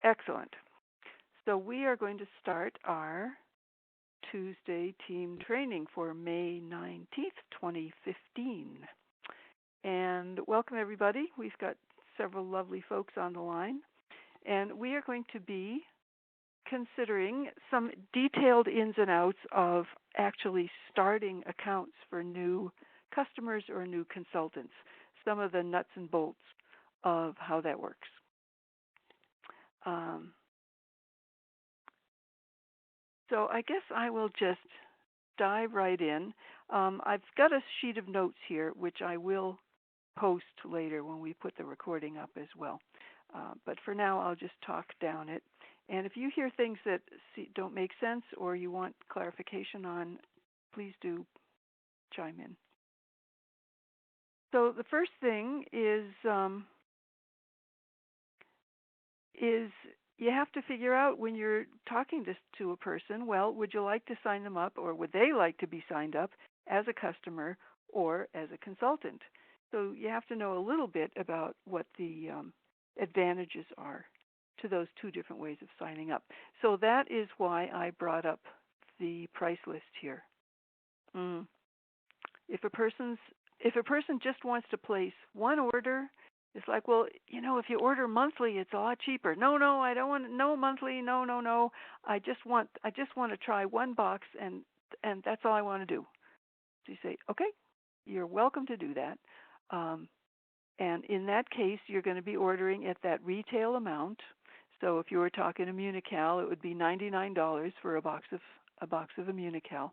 Excellent. So we are going to start our Tuesday team training for May 19th, 2015. And welcome everybody. We've got several lovely folks on the line. And we are going to be considering some detailed ins and outs of actually starting accounts for new customers or new consultants, some of the nuts and bolts of how that works. So I guess I will just dive right in. I've got a sheet of notes here, which I will post later when we put the recording up as well. But for now, I'll just talk down it. And if you hear things that don't make sense or you want clarification on, please do chime in. So the first thing is you have to figure out when you're talking to a person, well, would you like to sign them up or would they like to be signed up as a customer or as a consultant? So you have to know a little bit about what the advantages are to those two different ways of signing up. So that is why I brought up the price list here. If a person just wants to place one order, it's like, well, if you order monthly, it's a lot cheaper. No, I don't want no monthly. No. I just want to try one box, and that's all I want to do. So you say, okay, you're welcome to do that. And in that case, you're going to be ordering at that retail amount. So if you were talking Immunical, it would be $99 for a box of Immunical,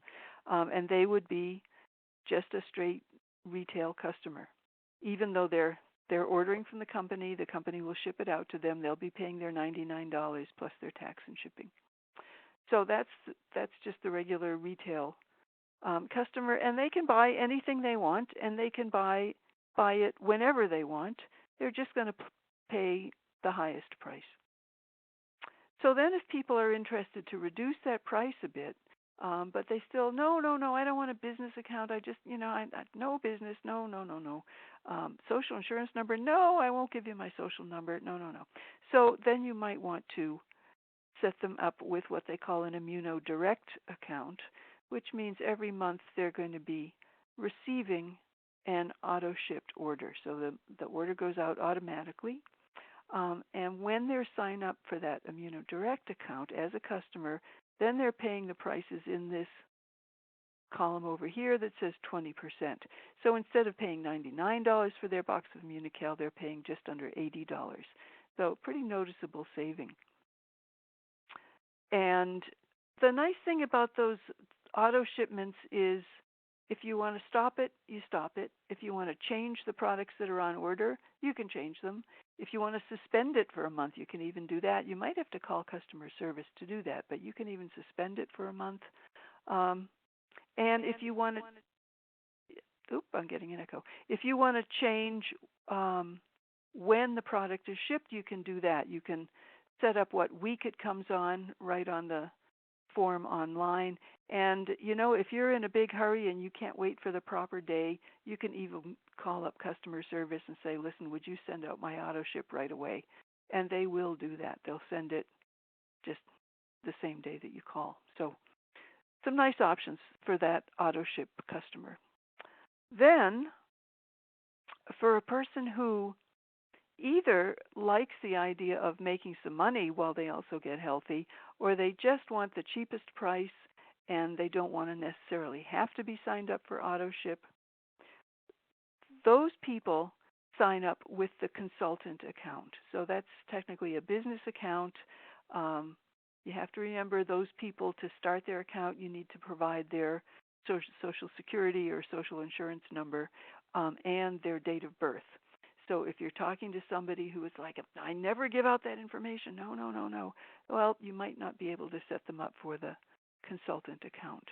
and they would be just a straight retail customer, even though they're ordering from the company will ship it out to them. They'll be paying their $99 plus their tax and shipping. So that's just the regular retail customer, and they can buy anything they want, and they can buy it whenever they want. They're just going to pay the highest price. So then if people are interested to reduce that price a bit, but they still, no, I don't want a business account. I just, no business, no. Social insurance number, no, I won't give you my social number, no. So then you might want to set them up with what they call an ImmunoDirect account, which means every month they're going to be receiving an auto-shipped order. So the order goes out automatically. And when they're signed up for that ImmunoDirect account as a customer, then they're paying the prices in this column over here that says 20%. So instead of paying $99 for their box of Immunical, they're paying just under $80. So pretty noticeable saving. And the nice thing about those auto shipments is if you want to stop it, you stop it. If you want to change the products that are on order, you can change them. If you want to suspend it for a month, you can even do that. You might have to call customer service to do that, but you can even suspend it for a month. And if you want to, I'm getting an echo. If you want to change when the product is shipped, you can do that. You can set up what week it comes on right on the form online. And, if you're in a big hurry and you can't wait for the proper day, you can even call up customer service and say, listen, would you send out my auto ship right away? And they will do that. They'll send it just the same day that you call. So some nice options for that auto ship customer. Then, for a person who either likes the idea of making some money while they also get healthy, or they just want the cheapest price and they don't want to necessarily have to be signed up for auto ship, those people sign up with the consultant account. So that's technically a business account. You have to remember those people, to start their account, you need to provide their social security or social insurance number and their date of birth. So if you're talking to somebody who is like, I never give out that information, no, well, you might not be able to set them up for the consultant account.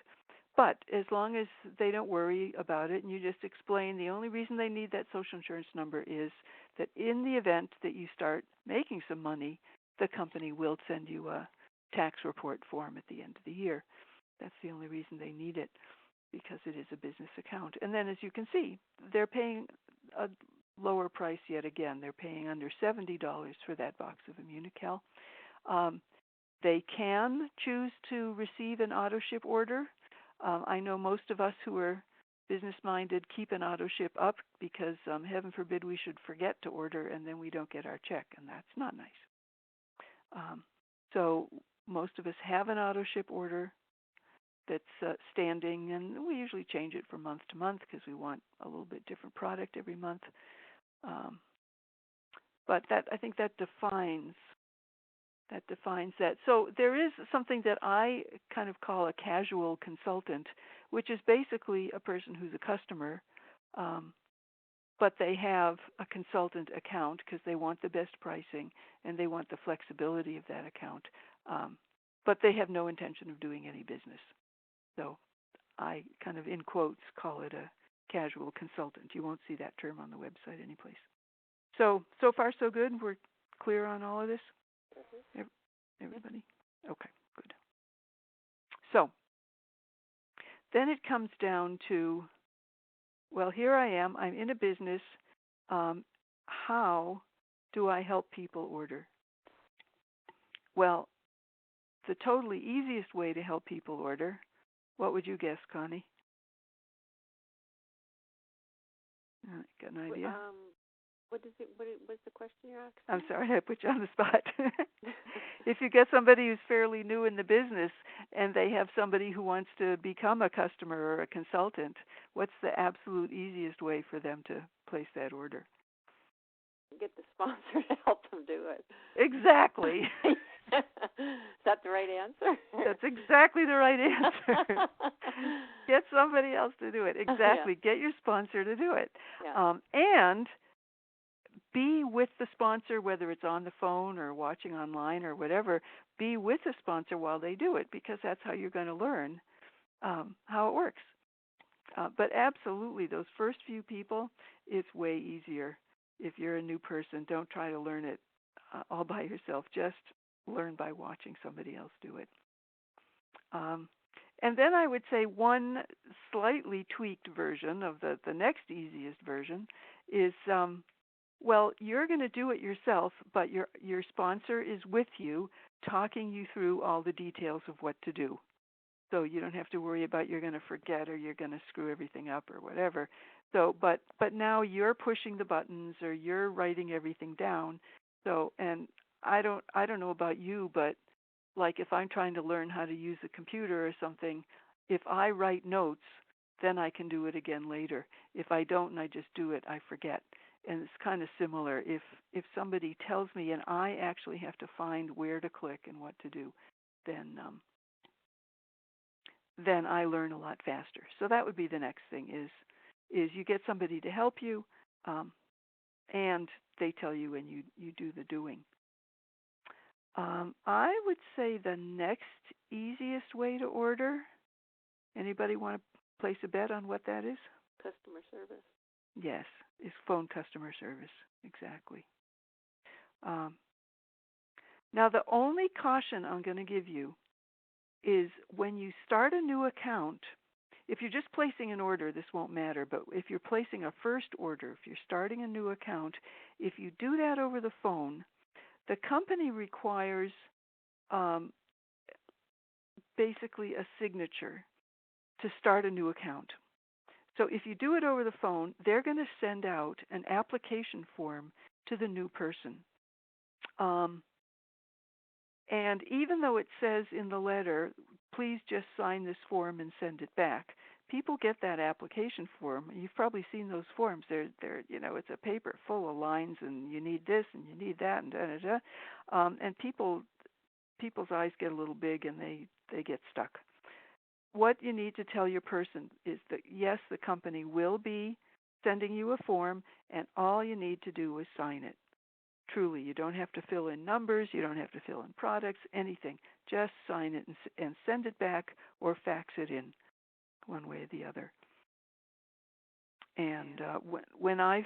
But as long as they don't worry about it and you just explain the only reason they need that social insurance number is that in the event that you start making some money, the company will send you a tax report form at the end of the year. That's the only reason they need it, because it is a business account. And then as you can see, they're paying a lower price yet again. They're paying under $70 for that box of Immunical. Um, they can choose to receive an auto ship order. I know most of us who are business minded keep an auto ship up because heaven forbid we should forget to order and then we don't get our check, and that's not nice. So most of us have an auto ship order that's standing, and we usually change it from month to month because we want a little bit different product every month. But that, I think that defines that. So there is something that I kind of call a casual consultant, which is basically a person who's a customer, but they have a consultant account because they want the best pricing and they want the flexibility of that account. But they have no intention of doing any business. So I kind of, in quotes, call it a casual consultant. You won't see that term on the website anyplace. So far so good? We're clear on all of this? Mm-hmm. Everybody? Okay, good. So then it comes down to, well, here I am. I'm in a business. How do I help people order? Well, the totally easiest way to help people order, what would you guess, Connie? Got an idea? What's the question you're asking? I'm sorry, I put you on the spot. If you get somebody who's fairly new in the business and they have somebody who wants to become a customer or a consultant, what's the absolute easiest way for them to place that order? Get the sponsor to help them do it. Exactly. Is that the right answer? That's exactly the right answer. Get somebody else to do it. Exactly. Yeah. Get your sponsor to do it. Yeah. And be with the sponsor, whether it's on the phone or watching online or whatever. Be with the sponsor while they do it, because that's how you're going to learn how it works. But absolutely, those first few people, it's way easier. If you're a new person, don't try to learn it all by yourself. Just learn by watching somebody else do it. And then I would say one slightly tweaked version of the next easiest version is, well, you're going to do it yourself, but your sponsor is with you, talking you through all the details of what to do. So you don't have to worry about you're going to forget or you're going to screw everything up or whatever. So, but now you're pushing the buttons or you're writing everything down. So, and I don't know about you, but like if I'm trying to learn how to use a computer or something, if I write notes, then I can do it again later. If I don't and I just do it, I forget. And it's kind of similar. If somebody tells me and I actually have to find where to click and what to do, then I learn a lot faster. So that would be the next thing is you get somebody to help you, and they tell you and you do the doing. I would say the next easiest way to order, anybody want to place a bet on what that is? Customer service. Yes, is phone customer service, exactly. Now the only caution I'm going to give you is when you start a new account, if you're just placing an order, this won't matter, but if you're placing a first order, if you're starting a new account, if you do that over the phone, the company requires basically a signature to start a new account. So if you do it over the phone, they're going to send out an application form to the new person. And even though it says in the letter, please just sign this form and send it back, people get that application form. You've probably seen those forms. They're it's a paper full of lines, and you need this and you need that, and and people's eyes get a little big and they get stuck. What you need to tell your person is that yes, the company will be sending you a form, and all you need to do is sign it. Truly, you don't have to fill in numbers, you don't have to fill in products, anything. Just sign it and send it back or fax it in, one way or the other. And when I've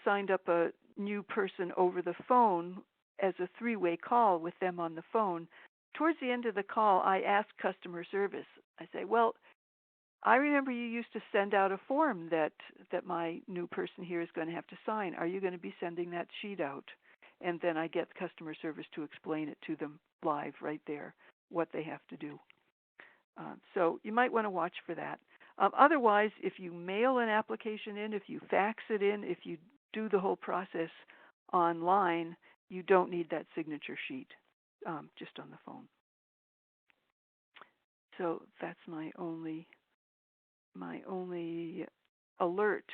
signed up a new person over the phone as a three-way call with them on the phone, towards the end of the call, I ask customer service. I say, well, I remember you used to send out a form that my new person here is going to have to sign. Are you going to be sending that sheet out? and then I get customer service to explain it to them live right there, what they have to do. So you might want to watch for that. Otherwise, if you mail an application in, if you fax it in, if you do the whole process online, you don't need that signature sheet, just on the phone. So that's my only alert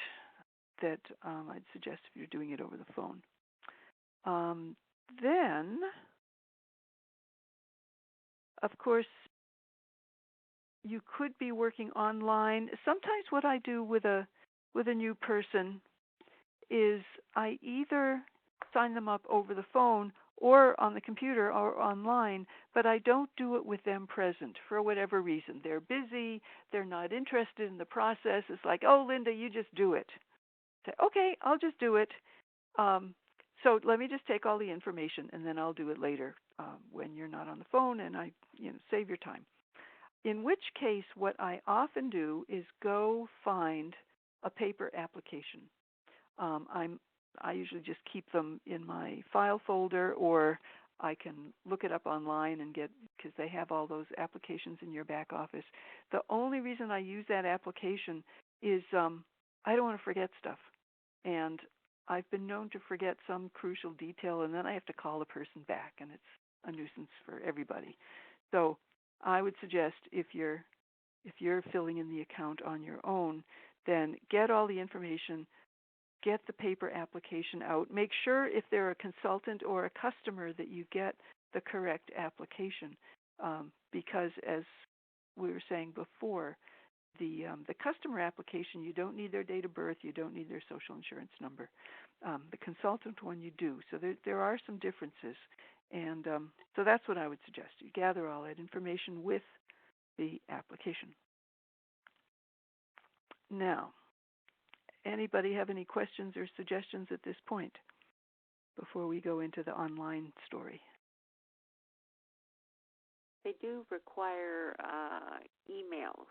that I'd suggest if you're doing it over the phone. Then, of course, you could be working online. Sometimes what I do with a new person is I either sign them up over the phone or on the computer or online, but I don't do it with them present for whatever reason. They're busy, they're not interested in the process. It's like, oh, Linda, you just do it. Say, okay, I'll just do it. So let me just take all the information and then I'll do it later when you're not on the phone, and I save your time. In which case, what I often do is go find a paper application. I usually just keep them in my file folder, or I can look it up online and get, because they have all those applications in your back office. The only reason I use that application is I don't want to forget stuff. And I've been known to forget some crucial detail, and then I have to call the person back, and it's a nuisance for everybody. So I would suggest if you're filling in the account on your own, then get all the information, get the paper application out. Make sure if they're a consultant or a customer that you get the correct application, because as we were saying before, the customer application, you don't need their date of birth, you don't need their social insurance number. The consultant one you do. So there are some differences. And so that's what I would suggest. You gather all that information with the application. Now, anybody have any questions or suggestions at this point before we go into the online story? They do require emails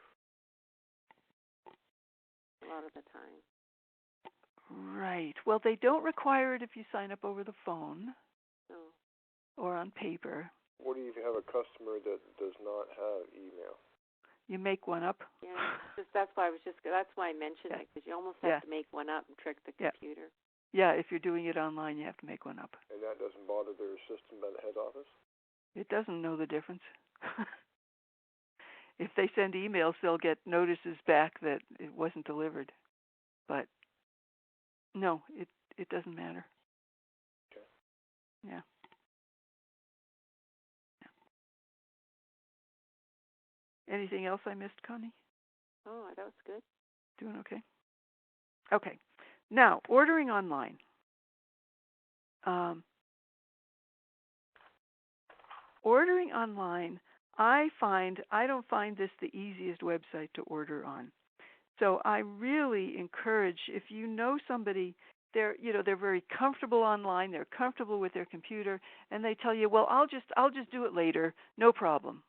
a lot of the time. Right. Well, they don't require it if you sign up over the phone or on paper. What do you have a customer that does not have email? You make one up. Yeah, that's why I mentioned it, because you almost have to make one up and trick the computer. Yeah, if you're doing it online, you have to make one up. And that doesn't bother their system at the head office? It doesn't know the difference. If they send emails, they'll get notices back that it wasn't delivered. But no, it doesn't matter. Okay. Yeah. Anything else I missed, Connie? Oh, that was good. Doing okay? Okay. Now, ordering online. Ordering online, I don't find this the easiest website to order on. So I really encourage, if you know somebody, they're very comfortable online, they're comfortable with their computer, and they tell you, well, I'll just do it later, no problem.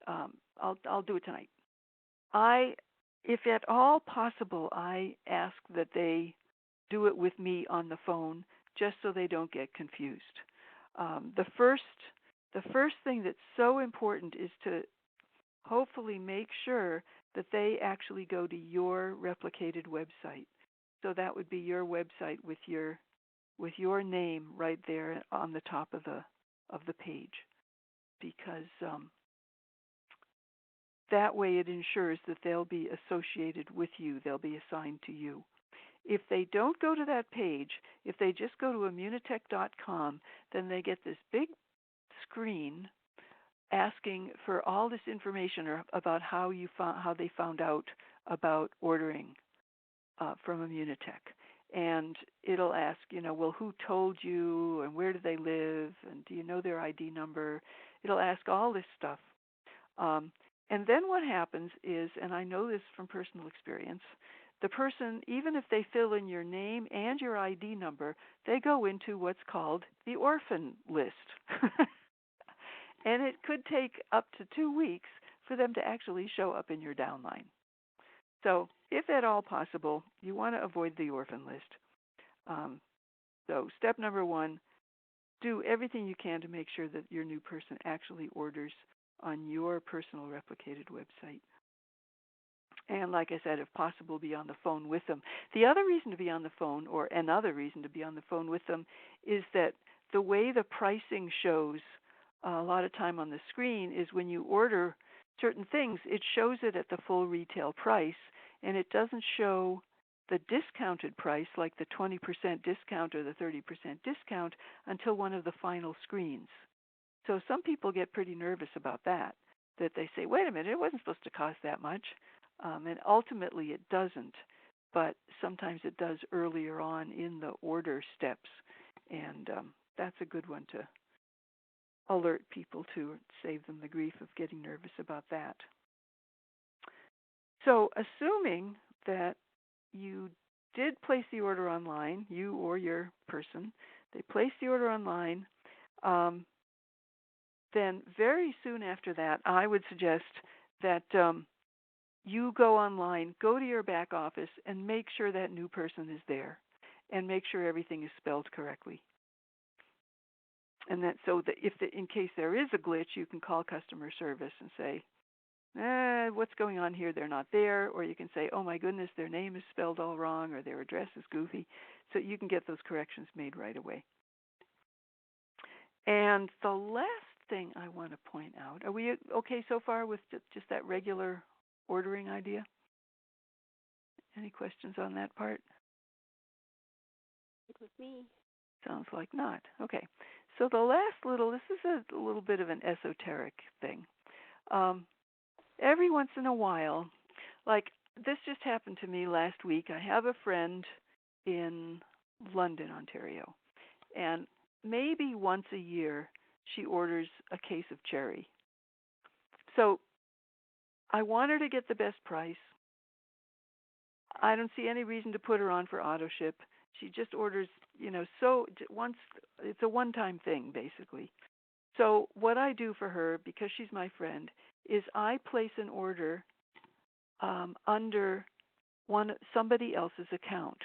I'll do it tonight. If at all possible, I ask that they do it with me on the phone, just so they don't get confused. The first thing that's so important is to hopefully make sure that they actually go to your replicated website. So that would be your website with your name right there on the top of the page, because that way it ensures that they'll be associated with you, they'll be assigned to you. If they don't go to that page, if they just go to Immunotech.com, then they get this big screen asking for all this information about how they found out about ordering from Immunotech. And it'll ask, well, who told you, and where do they live, and do you know their ID number? It'll ask all this stuff. And then what happens is, and I know this from personal experience, the person, even if they fill in your name and your ID number, they go into what's called the orphan list. And it could take up to 2 weeks for them to actually show up in your downline. So if at all possible, you want to avoid the orphan list. So step number 1, do everything you can to make sure that your new person actually orders on your personal replicated website. And like I said, if possible, be on the phone with them. The other reason to be on the phone, or another reason to be on the phone with them, is that the way the pricing shows a lot of time on the screen is when you order certain things, it shows it at the full retail price, and it doesn't show the discounted price, like the 20% discount or the 30% discount, until one of the final screens. So some people get pretty nervous about that they say, wait a minute, it wasn't supposed to cost that much. And ultimately it doesn't, but sometimes it does earlier on in the order steps, and that's a good one to alert people to, save them the grief of getting nervous about that. So assuming that you did place the order online, you or your person, they placed the order online, then very soon after that, I would suggest that you go online, go to your back office, and make sure that new person is there, and make sure everything is spelled correctly. And that so that in case there is a glitch, you can call customer service and say, what's going on here? They're not there. Or you can say, oh my goodness, their name is spelled all wrong, or their address is goofy. So you can get those corrections made right away. And the last thing I want to point out, are we okay so far with just that regular ordering idea? Any questions on that part? It was me. Sounds like not. Okay. So the last this is a little bit of an esoteric thing. Every once in a while, like this just happened to me last week. I have a friend in London, Ontario, and maybe once a year she orders a case of cherry. So I want her to get the best price. I don't see any reason to put her on for auto ship. She just orders, so once, it's a one-time thing, basically. So what I do for her, because she's my friend, is I place an order under somebody else's account.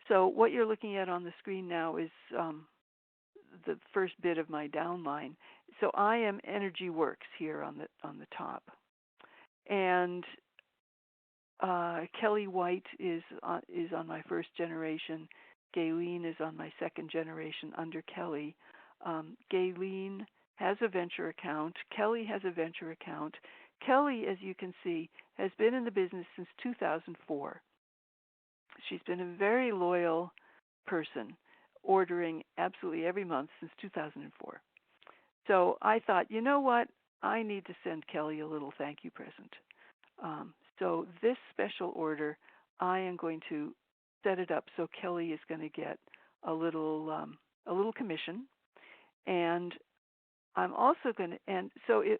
So what you're looking at on the screen now is the first bit of my downline. So I am Energy Works here on the top, and Kelly White is on my first generation. Gayleen is on my second generation under Kelly. Gayleen has a venture account. Kelly has a venture account. Kelly, as you can see, has been in the business since 2004. She's been a very loyal person, ordering absolutely every month since 2004. So I thought, you know what? I need to send Kelly a little thank you present. So this special order, I am going to set it up so Kelly is going to get a little commission, and I'm also going to,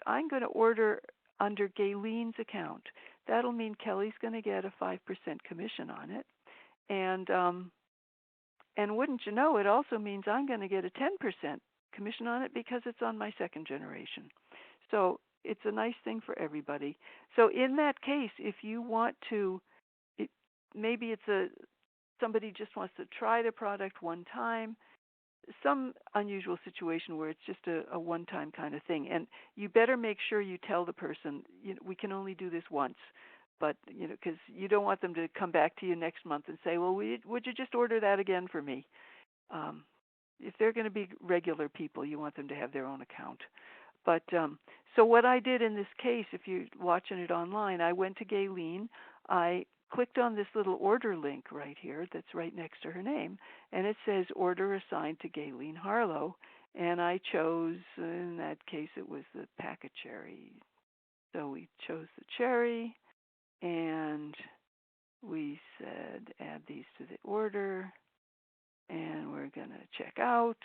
I'm going to order under Gayleen's account. That'll mean Kelly's going to get a 5% commission on it, and wouldn't you know, it also means I'm going to get a 10% commission on it because it's on my second generation. So it's a nice thing for everybody. So in that case, if you want to, maybe it's somebody just wants to try the product one time, some unusual situation where it's just a one-time kind of thing. And you better make sure you tell the person, we can only do this once. But, because you don't want them to come back to you next month and say, well, would you just order that again for me? If they're going to be regular people, you want them to have their own account. But so what I did in this case, if you're watching it online, I went to Gayleen. I clicked on this little order link right here that's right next to her name, and it says order assigned to Gayleen Harlow. And I chose, in that case, it was the pack of cherry. So we chose the cherry, and we said add these to the order, and we're going to check out.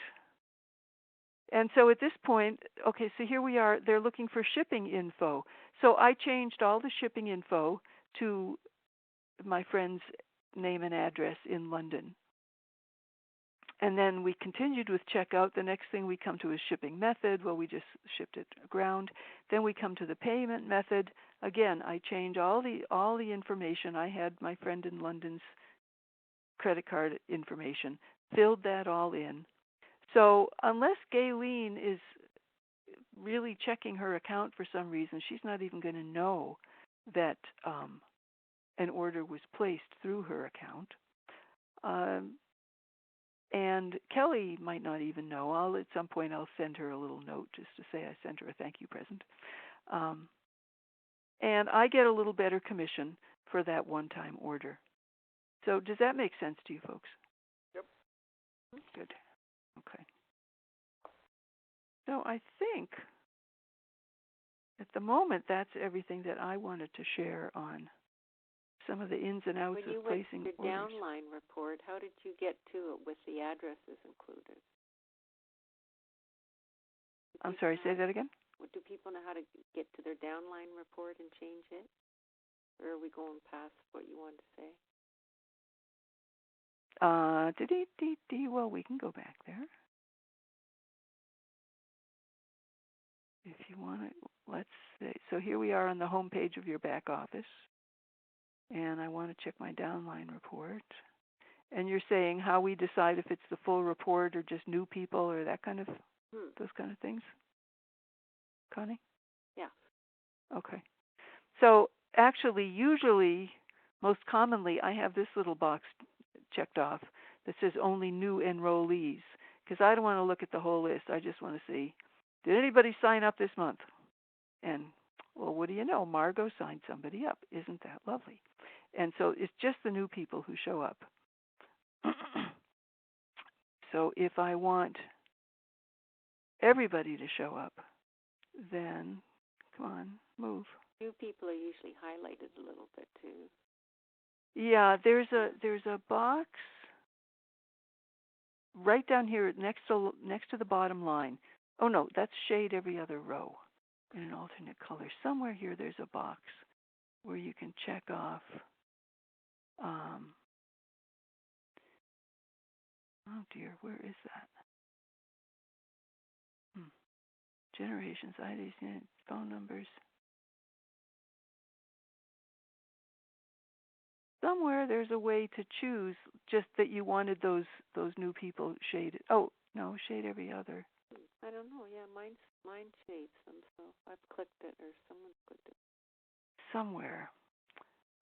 And so at this point, okay, so here we are. They're looking for shipping info. So I changed all the shipping info to my friend's name and address in London. And then we continued with checkout. The next thing we come to is shipping method. Well, we just shipped it ground. Then we come to the payment method. Again, I change all the information. I had my friend in London's credit card information, filled that all in. So unless Gayleen is really checking her account for some reason, she's not even going to know that an order was placed through her account. And Kelly might not even know. At some point I'll send her a little note just to say I sent her a thank you present. And I get a little better commission for that one-time order. So does that make sense to you folks? Yep. Good. Okay. So I think at the moment that's everything that I wanted to share on some of the ins and outs of placing orders. When you went to your downline report, how did you get to it with the addresses included? I'm sorry, say that again? Do people know how to get to their downline report and change it? Or are we going past what you wanted to say? Well, we can go back there. If you want to, let's say, so here we are on the home page of your back office. And I want to check my downline report. And you're saying how we decide if it's the full report or just new people or that kind of, those kind of things? Connie? Yeah. Okay. So actually, usually, most commonly, I have this little box checked off that says only new enrollees, because I don't want to look at the whole list. I just want to see, did anybody sign up this month? And, well, what do you know? Margot signed somebody up. Isn't that lovely? And so it's just the new people who show up. So if I want everybody to show up, then, come on, move. New people are usually highlighted a little bit too. Yeah, there's a box right down here next to the bottom line. Oh no, that's shade every other row in an alternate color. Somewhere here there's a box where you can check off. Oh dear, where is that? Generations, IDs, phone numbers. Somewhere there's a way to choose just that you wanted those new people shaded. Oh, no, shade every other. I don't know. Yeah, mine shades them, so I've clicked it or someone's clicked it. Somewhere.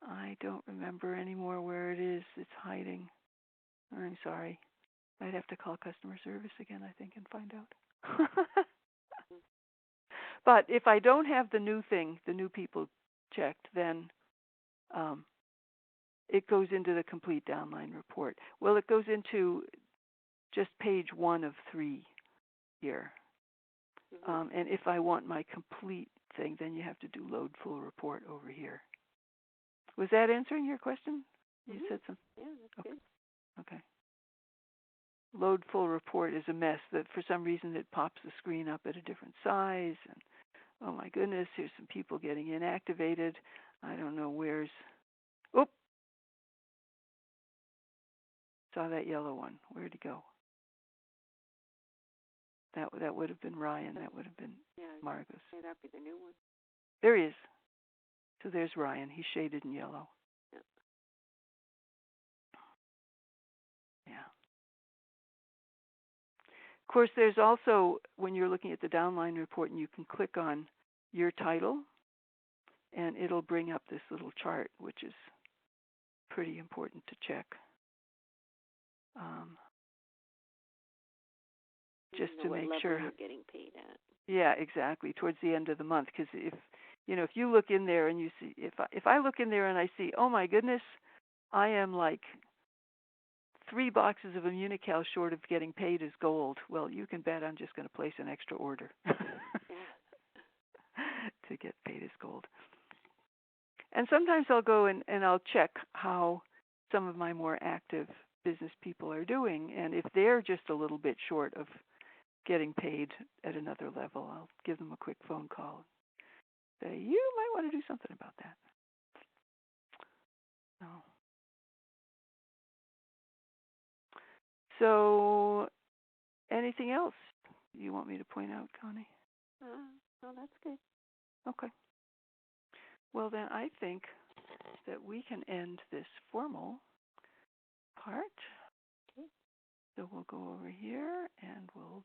I don't remember anymore where it is. It's hiding. I'm sorry. I'd have to call customer service again, I think, and find out. But if I don't have the new thing, the new people checked, then it goes into the complete downline report. Well, it goes into just page 1 of 3 here. And if I want my complete thing, then you have to do load full report over here. Was that answering your question? You said something? Yeah, that's good. Okay. Load full report is a mess that for some reason it pops the screen up at a different size. And oh my goodness, here's some people getting inactivated. I don't know where's. Oop. Saw that yellow one. Where'd he go? That would have been Ryan. That would have been Margot's. May that be the new one? There he is. So there's Ryan. He's shaded in yellow. Yeah. Of course, there's also, when you're looking at the downline report, and you can click on your title, and it'll bring up this little chart, which is pretty important to check. Just to make sure you're getting paid at. Yeah, exactly. Towards the end of the month, because if you look in there and you see, if I look in there and I see, oh my goodness, I am like 3 boxes of Immunical short of getting paid as gold. Well, you can bet I'm just going to place an extra order to get paid as gold. And sometimes I'll go and I'll check how some of my more active business people are doing, and if they're just a little bit short of getting paid at another level, I'll give them a quick phone call. Say, you might want to do something about that. So, anything else you want me to point out, Connie? No, that's good. Okay. Well, then I think that we can end this formal part. So we'll go over here and we'll